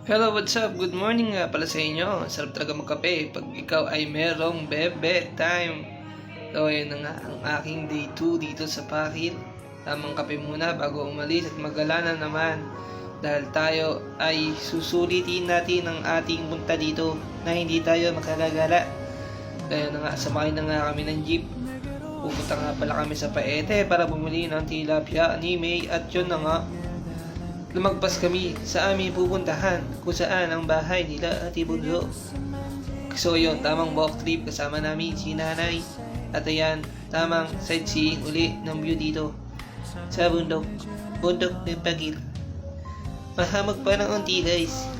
Hello, what's up? Good morning nga pala sa inyo. Sarap talaga magkape pag ikaw ay merong bebe time. So, ayun na nga ang aking day 2 dito sa Pakil. Tamang kape muna bago umalis at magala na naman. Dahil tayo ay susulitin natin ang ating punta dito na hindi tayo makagagala. Kaya na nga, samahay na nga kami ng jeep. Pupunta nga pala kami sa Paete para bumili ng tilapia, anime at yun na nga. Lumagpas kami sa aming pupuntahan kung saan ang bahay nila Ate Bunso. So yun, tamang walk trip kasama namin si nanay. At ayan, tamang sightseeing uli ng view dito sa bundok. Bundok ng Pakil. Mahamag pa ng unti guys.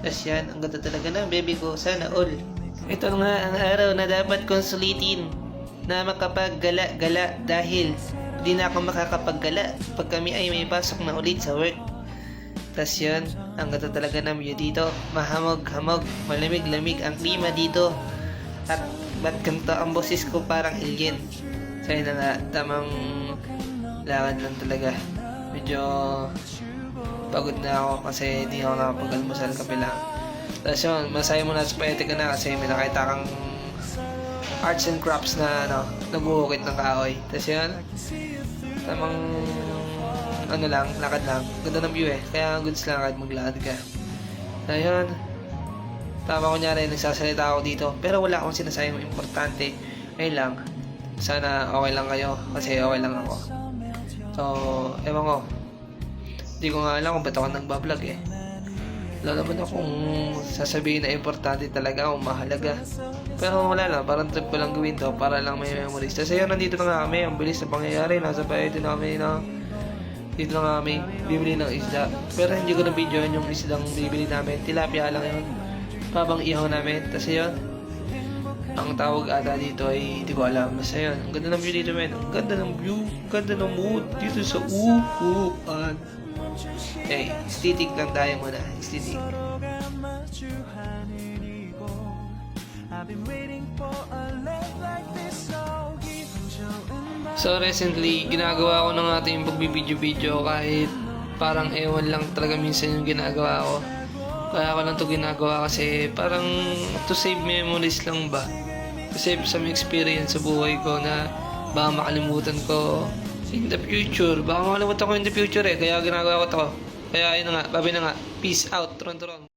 Tapos yan, ang ganda talaga ng baby ko. Sana all. Ito nga ang araw na dapat kong sulitin na makapaggala-gala dahil hindi na ako makakapaggala pag kami ay may pasok na ulit sa work. Tas yun, ang ganda talaga ng view dito. Mahamog-hamog, malamig-lamig ang klima dito. At ba't ganito ang boses ko parang alien? So yun na nga, tamang lakad lang talaga. Medyo pagod na ako kasi hindi ako nakapag-almusal, kape lang. Tas yun, masaya mo na sa Paete ka na kasi may nakita kang arts and crafts na nag-uukit ng kahoy. Tas yun, tamang lang, lakad lang. Ganda ng view eh. Kaya goods lang kahit maglakad ka. Ayun. Tama kunyari, nagsasalita ako dito. Pero wala akong sinasayang importante. Ayun lang. Sana okay lang kayo. Kasi okay lang ako. So, ewan ko. Hindi ko nga alam kung ba't ako nagbablog eh. Wala naman akong sasabihin na importante talaga o mahalaga. Pero wala lang, parang trip ko lang gawin to para lang may memories. Kasi yun, nandito na nga kami, ang bilis na pangyayari. Nasa Paete na kami na dito na nga kami, bibili ng isda. Pero hindi ko na videoan yung isdang bibili namin. Tilapia lang yun. Habang ihaw namin. Kasi yun, ang tawag ata dito ay hindi ko alam. Basta yun, ang ganda ng view dito men. Ang ganda ng view, ang ganda ng mood dito sa upuan. Okay, stitik lang tayo muna. Stitik. So recently, ginagawa ko na nga ito yung pagbibideo-video kahit parang ewan lang talaga minsan yung ginagawa ko. Kaya ko lang ito ginagawa kasi parang to save memories lang ba? To save some experience sa buhay ko na baka makalimutan ko in the future. Baka makalimutan ko in the future eh. Kaya ginagawa ko ito. Kaya yun na nga, babi na nga. Peace out. Turon-turon.